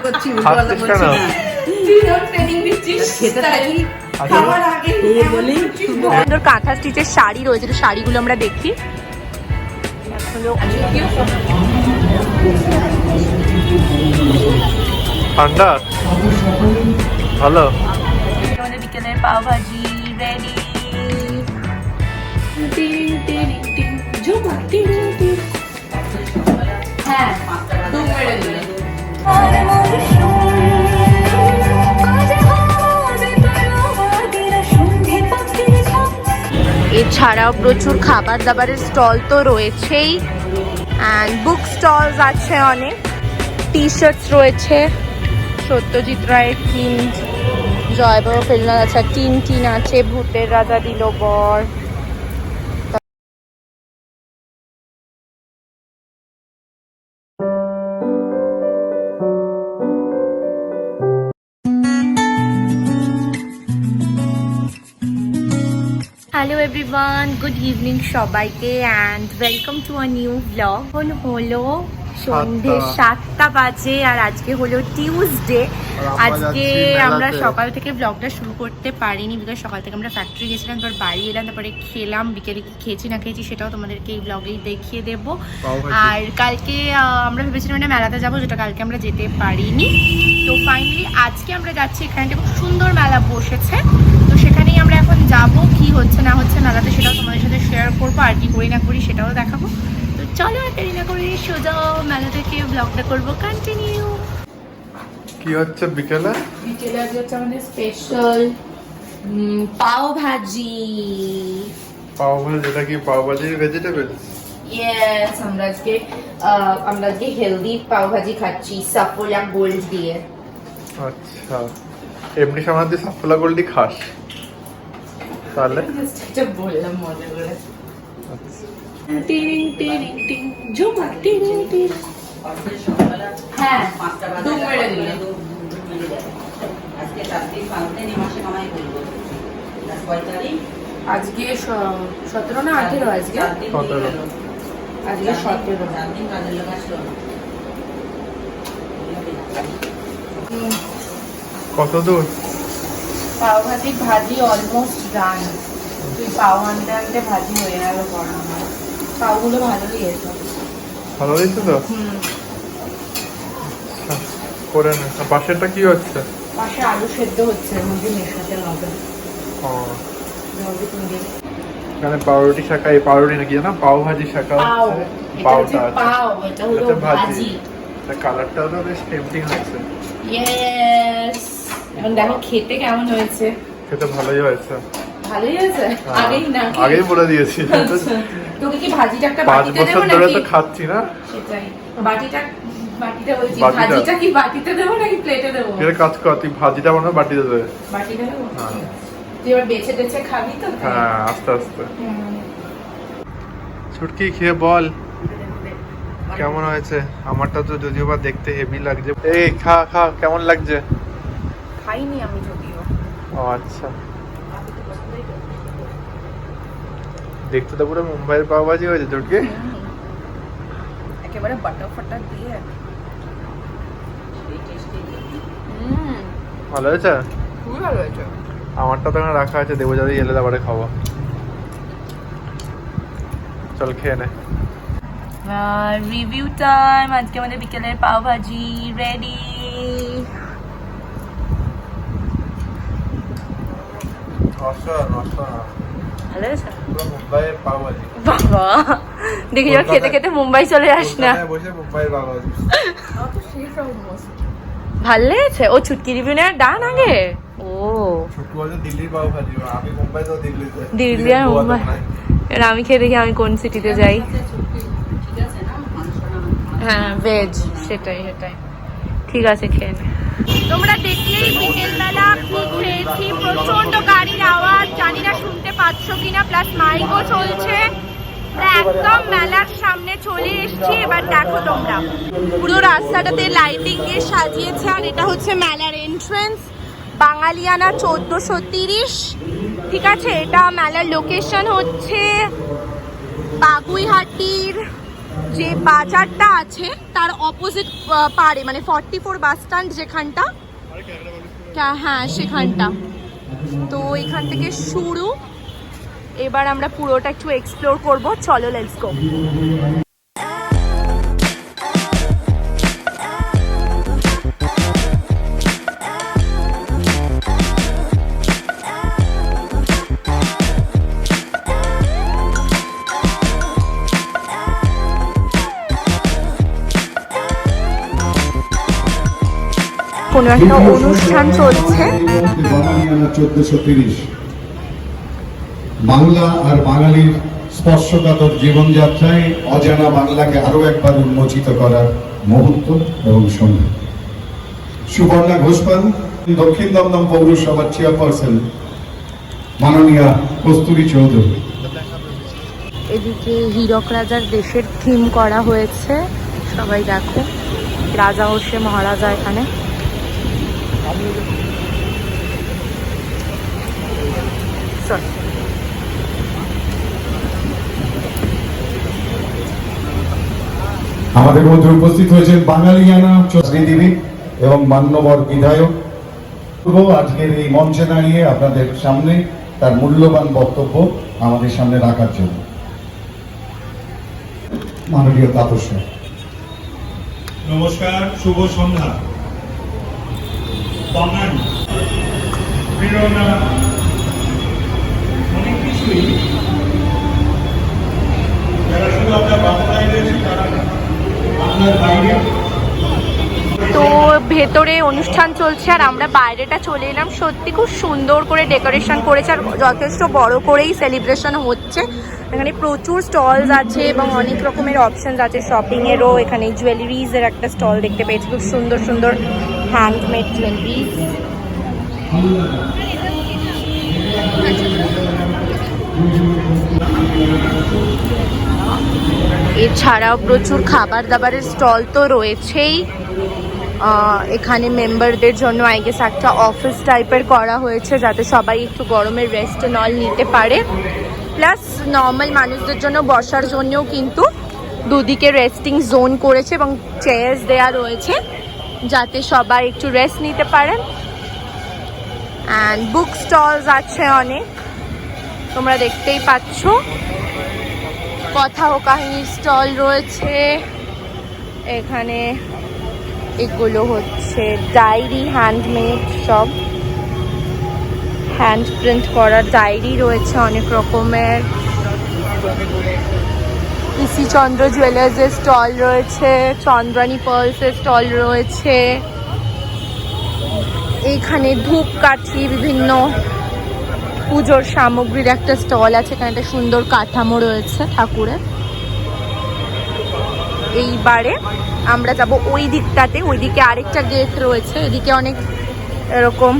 করছি, উল্টোপাল্টা বলছি না। খেতে থাকি, খাওয়ার আগে বলি সুন্দর কাঁথা স্টিচের শাড়ি রয়েছে, তো শাড়িগুলো আমরা দেখি। ঠান্ডা ভালো। আমাদের বিকেলের পাও ভাজি রেডি। হ্যাঁ এছাড়াও প্রচুর খাবার দাবারের স্টল তো রয়েছেই, অ্যান্ড বুক স্টলস আছে অনেক, টি শার্টস রয়েছে, সত্যজিৎ রায়ের থিম, জয়বাবু ফেলনা আছে, টিন আছে, ভূতের রাজা দিল বর। হ্যালো এভরিওয়ান, গুড ইভিনিং সবাইকে and welcome to a new blog. হলো সন্ধ্যে 7টা বাজে আর আজকে হলো টিউসডে। আজকে আমরা সকাল থেকে ব্লগটা শুরু করতে পারিনি, বিকজ সকাল থেকে আমরা ফ্যাক্টরি গেছিলাম, তারপর বাড়ি এলাম, তারপরে খেলাম, বিকেলে কি খেয়েছি না খেয়েছি সেটাও তোমাদেরকে এই ব্লগেই দেখিয়ে দেবো। আর কালকে আমরা ভেবেছিলাম একটা মেলাতে যাবো, যেটা কালকে আমরা যেতে পারিনি। তো ফাইনালি আজকে আমরা যাচ্ছি, এখানে খুব সুন্দর মেলা বসেছে, তো সেখানেই আমরা এখন যাবো। কি হচ্ছে না হচ্ছে মেলাতে সেটাও তোমাদের সাথে শেয়ার করবো, আর কি করি না করি সেটাও দেখাবো। তো চলো আর দেরি না করে সোজা মেলা থেকে ব্লগটা করবো কন্টিনিউ। কি হচ্ছে বিকেলে? বিকেলে আজকে হচ্ছে আমাদের স্পেশাল পাও ভাজি। পাও ভাজি? এটা কি পাও ভাজি ভেজিটেবল? ইয়েস, আমরা আজকে হেলদি পাও ভাজি খাচ্ছি সাফোলা গোল্ড দিয়ে। আচ্ছা, এমনি সময় তুই সাফোলা গোল্ডি খাস তাহলে? এটা বললাম মজা করে। হ্যাঁ, আজকে 17 না 18? আজকে 17। কত দূর? পাও ভাজি অলমোস্ট ডান। তুই পাও আনতে আনতে ভাজি হয়ে গেল। পাওগুলো ভালো দিয়েছে। ভালো দিচ্ছে তো? করে না। পাশেরটা কি হচ্ছে? পাশে আলু সেদ্ধ হচ্ছে, এর মধ্যে মেশাতে হবে। এখানে পাউরুটি শাখা, এই পাউরুটি নাকি জানা, পাও ভাজি শাখা হচ্ছে। পাওটা আছে, পাও, এটা হলো ভাজি। কালারটাও তো বেশ টেম্পটিং হচ্ছে। ইয়েস, এখন দেখো খেতে কেমন হয়েছে। খেতে ভালোই হয়েছে। ভালোই হয়েছে? আগেই বলে দিয়েছি। তোকে কি ভাজিটা একটা 5 বাটিতে দেব বছর ধরে নাকি? তো খাচ্ছি না। সেটাই, বাটিটা বলছি, ভাজিটা কি বাটিতে দেব নাকি প্লেটে দেব? এর কাজ কর, তুই ভাজিটা বানাও, বাটিতে দে। বাটিতে দেব? হ্যাঁ। তুই এবার বেছে বেছে খাবি তো? হ্যাঁ, আস্তে আস্তে। ছুটকি খেয়ে বল কেমন হয়েছে। আমারটা তো যদিও বা দেখতে হেভি লাগছে। এই খা খা, কেমন লাগছে? খাইনি আমি যদিও। ও আচ্ছা, দেখতে তো পুরো মুম্বাইয়ের পাও ভাজি হয়েছে ছুটকি। একেবারে বাটার ফাটার দিয়ে। ভালো হয়েছে? খুবই ভালো হয়েছে। আমারটা তো এখানে রাখা আছে, দেবো যদি এলে তারপরে খাবো। চল খেয়ে নে। Review time. আজকে আমাদের বিকেলের পাও ভাজি রেডি। ভালো হয়েছে? মুম্বাইয়ের পাও ভাজি। বাবা, দেখি যাও খেতে খেতে মুম্বাই চলে আস না। বসে মুম্বাইয়ের পাও ভাজি। ভাল লেগেছে? ও ছুটকি রিভিউ নেওয়ার ডান আগে। ও ছুটকি বলছে দিল্লির পাও ভাজি, আমি মুম্বাই তো দিল্লিতে। দিল্লি আর মুম্বাই, এবার আমি খেয়ে দেখি আমি কোন সিটিতে যাই। হ্যাঁ, ভেজ, সেটাই। ঠিক আছে, খেয়ে নে। তোমরা দেখলেই বিকেলবেলা কি খেয়েছি। প্রচন্ড গাড়ির আওয়াজ, জানি না শুনতে পাচ্ছ কিনা, প্লাস মাইকও চলছে। একদম মেলার সামনে চলে এসেছি। এবার দেখো তোমরা, পুরো রাস্তাটাতে লাইটিং দিয়ে সাজিয়েছে, আর এটা হচ্ছে মেলার এন্ট্রান্স। বাঙালিয়ানা 1430। ঠিক আছে, এটা মেলার লোকেশন হচ্ছে বাগুইহাটির যে বাজারটা আছে তার অপোজিট পারে, মানে 44 বাস স্ট্যান্ড যেখানটা, হ্যাঁ সেখানটা। তো এখান থেকে শুরু, এবার আমরা পুরোটা একটু এক্সপ্লোর করব। চলো লেটস গো। কোনো একটা অনুষ্ঠান চলছে। বাংলা আর বাঙালির স্পর্শকাতর জীবনযাত্রায় অজানা বাংলাকে আরো একবার উন্মোচিত করার মুহূর্ত এবং সময়। সুবর্ণা ঘোষপাল, দক্ষিণ দমদম পৌরসভার চেয়ারপারসন মাননীয়া কস্তুরী চৌধুরী। এদিকে হীরক রাজার দেশের থিম করা হয়েছে, সবাই দেখো, রাজা হোসে মহারাজা এখানে। আমাদের মধ্যে উপস্থিত হয়েছেন বাঙালিয়ানা রাজনীতিবিদ এবং মান্যবর বিধায়ক। আজকের এই মঞ্চে দাঁড়িয়ে আপনাদের সামনে তার মূল্যবান বক্তব্য আমাদের সামনে রাখার জন্য মাননীয় তাপস। নমস্কার, শুভ সন্ধ্যা। বাঙালি প্রেরণা অনেক কিছুই, যারা শুধু আপনার বাংলায় রয়েছে তারা আপনার বাইরে। তো ভেতরে অনুষ্ঠান চলছে আর আমরা বাইরেটা চলে এলাম। সত্যি খুব সুন্দর করে ডেকোরেশন করেছে আর যথেষ্ট বড় করেই সেলিব্রেশন হচ্ছে। এখানে প্রচুর স্টলস আছে এবং অনেক রকমের অপশনস আছে শপিংয়েরও। এখানে জুয়েলারিজের একটা স্টল দেখতে পেয়েছি, খুব সুন্দর সুন্দর হ্যান্ডমেড জুয়েলারিজ। এছাড়াও প্রচুর খাবার দাবারের স্টল তো রয়েছেই। এখানে মেম্বারদের জন্য আই গেস একটা অফিস টাইপের করা হয়েছে, যাতে সবাই একটু গরমের রেস্ট নল নিতে পারে। প্লাস নর্মাল মানুষদের জন্য বসার জন্যও কিন্তু দুদিকে রেস্টিং জোন করেছে এবং চেয়ার্স দেয়া রয়েছে, যাতে সবাই একটু রেস্ট নিতে পারেন। অ্যান্ড বুক স্টলস আছে অনেক, তোমরা দেখতেই পাচ্ছ। কথা ও কাহিনীর স্টল রয়েছে এখানে। এগুলো হচ্ছে ডায়েরি, হ্যান্ডমেড, সব হ্যান্ড প্রিন্ট করা ডায়েরি রয়েছে অনেক রকমের। ইসি চন্দ্র জুয়েলার্সের স্টল রয়েছে, চন্দ্রানী পার্লসের স্টল রয়েছে। এইখানে ধূপকাঠি, বিভিন্ন পুজোর সামগ্রীর একটা স্টল আছে। এখানে একটা সুন্দর কাঠামো রয়েছে ঠাকুরের। এইবারে আমরা যাব ওই দিকটাতে, ওইদিকে আরেকটা গেট রয়েছে। এদিকে অনেক এরকম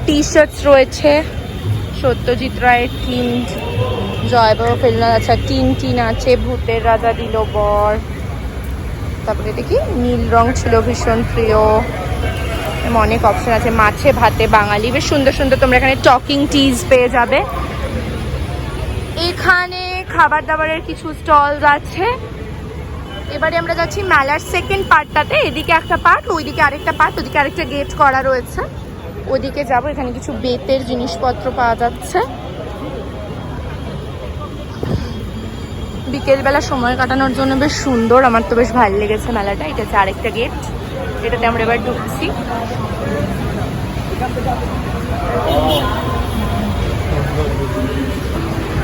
টি শার্টস রয়েছে, সত্যজিৎ রায়ের টিম, জয়বাবা ফেলনা আছে, টিন আছে, ভূতের রাজা দিল বর। তারপরে দেখি নীল রং ছিল ভীষণ প্রিয়। অনেক অপশন আছে, মাছে ভাতে বাঙালি, বেশ সুন্দর সুন্দর। তোমরা এখানে টকিং টিজ পেয়ে যাবে। এখানে খাবার দাবারের কিছু স্টলস আছে। এবারে আমরা যাচ্ছি মেলার সেকেন্ড পার্টটাতে। এদিকে একটা পার্ট, ওইদিকে আরেকটা পার্ট, ওদিকে আরেকটা গেট করা রয়েছে, ওদিকে যাব। এখানে কিছু বেতের জিনিসপত্র পাওয়া যাচ্ছে। বিকেলবেলা সময় কাটানোর জন্য বেশ সুন্দর, আমার তো বেশ ভালো লেগেছে মেলাটা। এটা হচ্ছে আরেকটা গেট, এটাতে আমরা এবার ঢুকছি।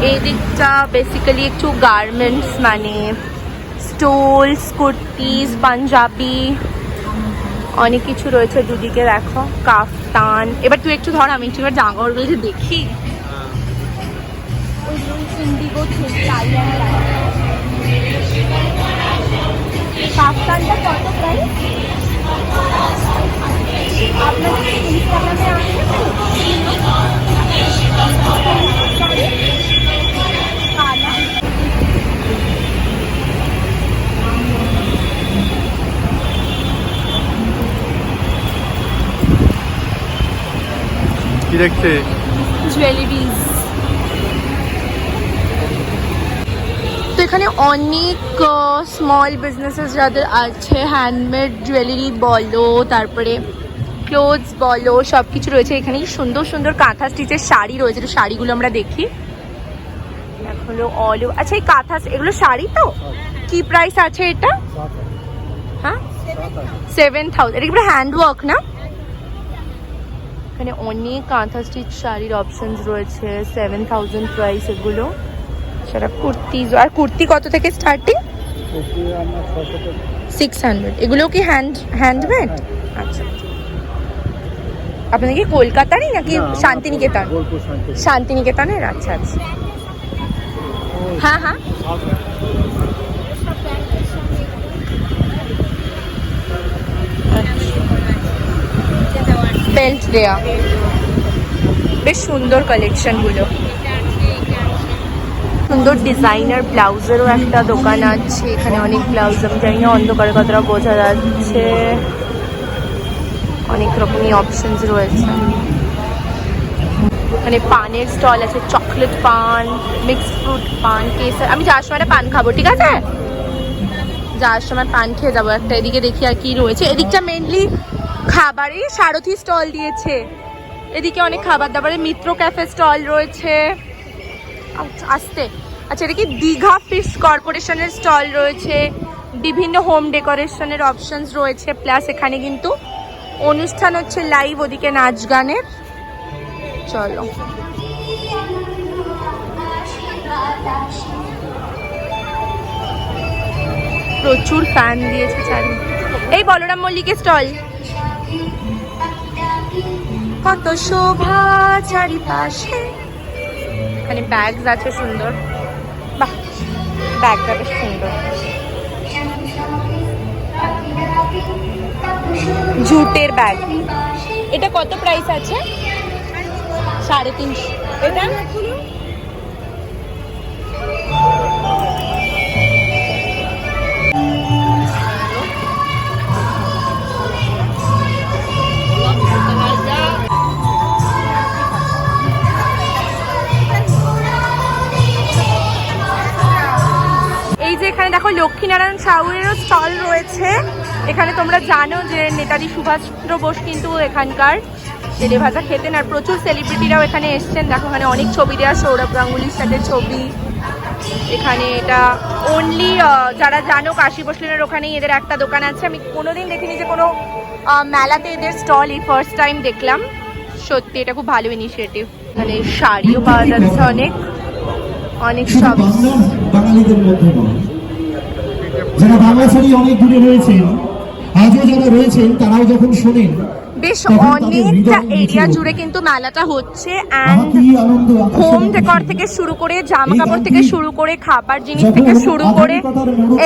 এই দিকটা বেসিক্যালি একটু গার্মেন্টস, মানে স্টোলস, কুর্তিজ, পাঞ্জাবি, অনেক কিছু রয়েছে দুদিকে। দেখো কাফতান। এবার তুই একটু ধর, আমি একটু এবার জামাকাপড়গুলো দেখি। কাফতানটা কত প্রাইস? আপনাদের ইনস্টাগ্রামে আছে কি দেখছে? জুয়েলারিজ। তো এখানে অনেক স্মল বিজনেসেস যাদের আছে, হ্যান্ডমেড জুয়েলারি বলো, তারপরে ক্লোথস বলো, সব কিছু রয়েছে এখানে। সুন্দর সুন্দর কাঁথা স্টিচের শাড়ি রয়েছে, তো শাড়িগুলো আমরা দেখি। হলো অল, আচ্ছা এই কাঁথা, এগুলো শাড়ি তো? কি প্রাইস আছে এটা? হ্যাঁ 7,000। এটা কি পুরো হ্যান্ডওয়ার্ক না? এখানে অনেক কাঁথা স্টিচ শাড়ির অপশনস রয়েছে, 7,000 প্রাইস এগুলো। সেটা কুর্তি, আর কুর্তি কত থেকে স্টার্টিং? 600। এগুলো কি হ্যান্ডমেড? আচ্ছা, আপনাদের কি কলকাতারই নাকি শান্তিনিকেতন? শান্তিনিকেতনের, আচ্ছা আচ্ছা। হ্যাঁ হ্যাঁ, বেল্ট দেয়া, বেশ সুন্দর কালেকশন গুলো। সুন্দর ডিজাইনার ব্লাউজেরও একটা দোকান আছে এখানে, অনেক ব্লাউজ, আমি জানি না অন্ধকারে কতটা বোঝা যাচ্ছে। অনেক রকমই অপশনস রয়েছে মানে। পানের স্টল আছে, চকলেট পান, মিক্সড ফ্রুট পান, কেসার। আমি যাওয়ার সময় পান খাবো, ঠিক আছে? যাওয়ার সময় পান খেয়ে যাবো একটা। এদিকে দেখি আর কি রয়েছে। এদিকটা মেনলি খাবারই, সারথি স্টল দিয়েছে। এদিকে অনেক খাবার দাবারের, মিত্র ক্যাফে স্টল রয়েছে। আসতে, আচ্ছা এটা কি দীঘা ফিশ কর্পোরেশনের স্টল রয়েছে। বিভিন্ন হোম ডেকোরেশনের অপশনস রয়েছে, প্লাস এখানে কিন্তু অনুষ্ঠান হচ্ছে লাইভ, ওদিকে নাচ গানের। চলো, প্রচুর ফ্যান দিয়েছে চারিদিকে। এই বলরাম মল্লিকের স্টল, কত শোভা চারিপাশে। এখানে ব্যাগস আছে সুন্দর, বাহ ব্যাগটা বেশ সুন্দর। জুটের ব্যাগ, এটা কত প্রাইস আছে? 350। এটা এই যে এখানে দেখো লক্ষ্মীনারায়ণ সাউয়েরও স্টল রয়েছে। এখানে তোমরা জানো যে নেতাজি সুভাষচন্দ্র বোস কিন্তু এখানকার তেলে ভাজা খেতেন, আর প্রচুর সেলিব্রিটিরাও এখানে এসছেন। দেখো এখানে অনেক ছবি দেওয়া, সৌরভ গাঙ্গুলির সাথে ছবি। এখানে এটা অনলি যারা জানো কাশী বসলেনের ওখানেই এদের একটা দোকান আছে। আমি কোনোদিন দেখিনি যে কোনো মেলাতে এদের স্টল, এই ফার্স্ট টাইম দেখলাম। সত্যি এটা খুব ভালো ইনিশিয়েটিভ। মানে শাড়িও পাওয়া যাচ্ছে অনেক অনেক সব। বাঙালিদের মধ্যে নয়, যারা বাংলা শাড়ি অনেক দূরে রয়েছেন, আজও যারা রয়েছেন, তারাও যখন শোনেন বেশ অনেকটা এরিয়া জুড়ে কিন্তু মেলাটা হচ্ছে। অ্যান্ড হোম ডেকর থেকে শুরু করে, জামা কাপড় থেকে শুরু করে, খাবার জিনিস থেকে শুরু করে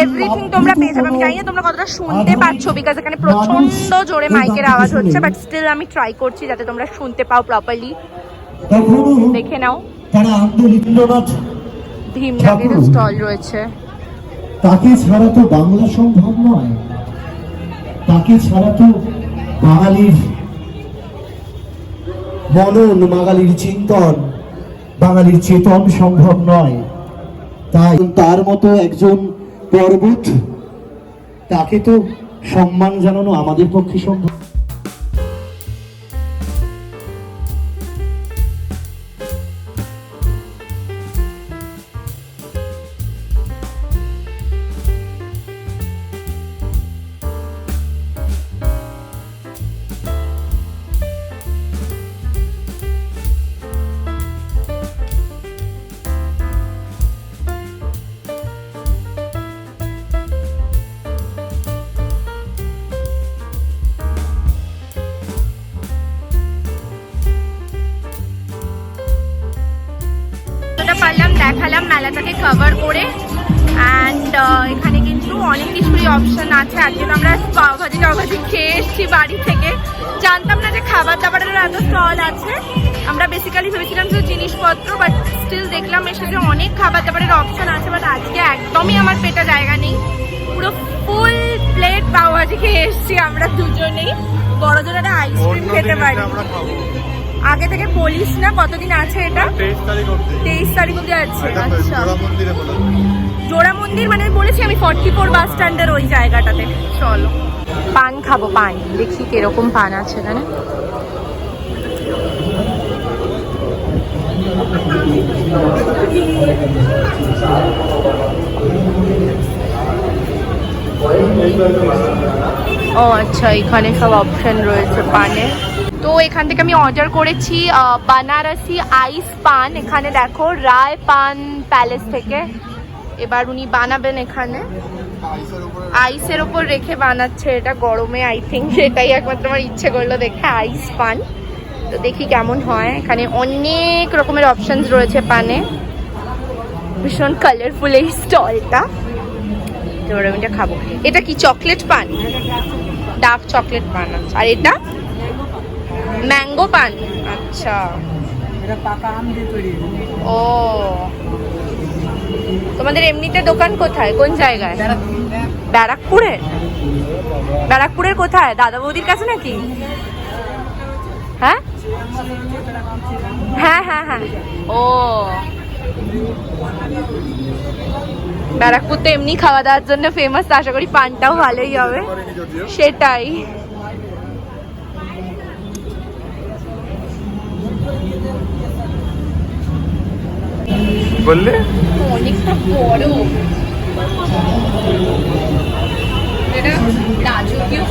এভরিথিং তোমরা পেয়ে যাবে। আমি জানি না তোমরা কতটা শুনতে পাচ্ছ, বিকজ এখানে প্রচন্ড জোরে মাইকের আওয়াজ হচ্ছে, বাট স্টিল আমি ট্রাই করছি যাতে তোমরা শুনতে পাও প্রপারলি। দেখে নাও, ভীমনাগের স্টল রয়েছে। তাকে ছাড়া তো বাংলা সম্ভব নয়, তাকে ছাড়া তো বাঙালির মনন, বাঙালির চিন্তন, বাঙালির চেতন সম্ভব নয়। তাই তার মতো একজন পর্বত, তাকে তো সম্মান জানানো আমাদের পক্ষে সম্ভব। পারলাম দেখালাম মেলাটাকে কভার করে। অ্যান্ড এখানে কিন্তু অনেক কিছুই অপশন আছে। আজকে তো আমরা পাওভাজি খেয়ে এসেছি বাড়ি থেকে, জানতাম না যে খাবার দাবারের এত স্টল আছে। আমরা বেসিক্যালি ভেবেছিলাম যে জিনিসপত্র, বাট স্টিল দেখলাম এসে যে অনেক খাবার দাবারের অপশন আছে। বাট আজকে একদমই আমার পেটে জায়গা নেই, পুরো ফুল প্লেট পাওভাজি খেয়ে এসেছি আমরা দুজনেই। বড় জোরে আইসক্রিম খেতে পারি। আগে থেকে বলিস না কতদিন আছে এটা? 23 তারিখ অব্দি আছে। আচ্ছা জোড়া মন্দির মানে বলেছি আমি 44 বাস স্ট্যান্ডের ওই জায়গাটাতে। চলো পান খাবো, পান দেখি কিরকম পান আছে এখানে। ও আচ্ছা, এখানে সব অপশন রয়েছে পানে। তো এখান থেকে আমি অর্ডার করেছি বানারসি আইস পান। এখানে দেখো রায় পান প্যালেস থেকে। এবার উনি বানাবেন এখানে আইসের ওপর রেখে বানাচ্ছে, এটা গরমে আই থিঙ্ক সেটাই একমাত্র আমার ইচ্ছে করলো দেখে আইস পান। তো দেখি কেমন হয়। এখানে অনেক রকমের অপশনস রয়েছে পানে, ভীষণ কালারফুল এই স্টলটা। এবার আমি এটা খাবো। এটা কি চকলেট পান? ডার্ক চকলেট পান। আচ্ছা, আর এটা ম্যাঙ্গো পান। আচ্ছা, ও তোমাদের এমনিতে দোকান কোথায়, কোন জায়গায়? ব্যারাকপুরে? ব্যারাকপুরের কোথায়? দাদা বৌদির কাছে নাকি? হ্যাঁ হ্যাঁ হ্যাঁ হ্যাঁ, ও ব্যারাকপুর তো এমনি খাওয়া দাওয়ার জন্য ফেমাস, আশা করি পানটাও ভালোই হবে। সেটাই। বললে অনেকটা বড়, এটা রাজকীয়।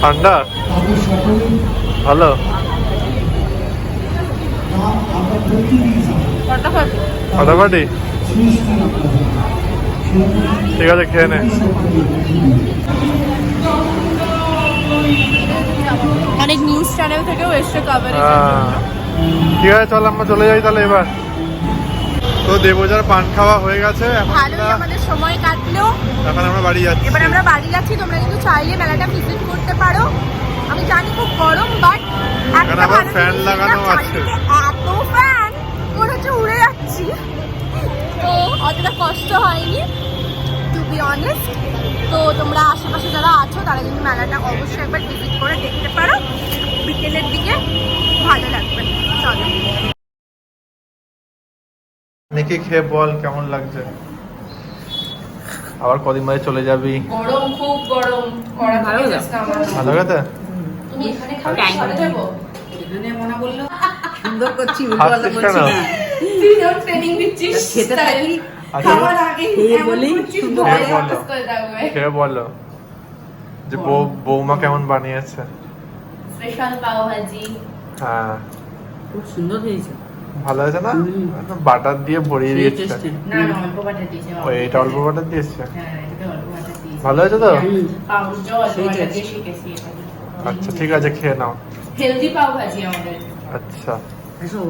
ঠান্ডা ভালো। ফাটাফাটি, ঠিক আছে খেয়ে নে। অনেক নিউজ চ্যানেল থেকেও এসছে কভারেজ। ঠিক আছে, চল আমরা চলে যাই তাহলে এবার। তো দেবজার পান খাওয়া হয়ে গেছে, ভালোই আমাদের সময় কাটলো। এখন আমরা বাড়ি যাচ্ছি। এবার আমরা বাড়ি যাচ্ছি। তোমরা কিন্তু চাইলে মেলাটা ভিজিট করতে পারো। আমি জানি খুব গরম, বাট এখানে আবার ফ্যান লাগানো আছে। এত ফ্যান মনে হচ্ছে উড়ে যাচ্ছি, তো অতটা কষ্ট হয়নি টু বি অনেস্ট। তো তোমরা আশেপাশে যারা আছো তারা কিন্তু মেলাটা অবশ্যই একবার ভিজিট করে দেখতে পারো, বিকেলের দিকে ভালো লাগবে। চলো নাকি খেয়ে বল কেমন লাগছে। আবার কদিন বাদে চলে যাবি। গরম, খুব গরম। ভালো কথা। তুমি এখানে খাও, সাথে যাবো। এখানে মনে বললো সুন্দর করছি, হাসছিস কেন? তুই যখন ট্রেনিং দিচ্ছিস খেতে থাকি, আচ্ছা, খাওয়ার আগে বলি সুন্দর খেয়ে করে। বলো, খেয়ে বলো যে বৌমা কেমন বানিয়েছে। স্পেশাল পাও ভাজি। হ্যাঁ খুব সুন্দর হয়েছে। ভালো আছে না? বাটার দিয়ে ভরিয়ে সেই দিয়েছে। টেস্টে। না না, অল্প বাটার দিয়েছে। ওই এটা অল্প বাটার দিয়েছে। হ্যাঁ, এটা অল্প বাটার দিয়েছে। ভালো আছে তো? পাউরুটি অল্প বাটার দিয়ে শিখেছি এটা। আচ্ছা ঠিক আছে, খেয়ে নাও। হেলদি পাও ভাজি আমাদের। আচ্ছা এসো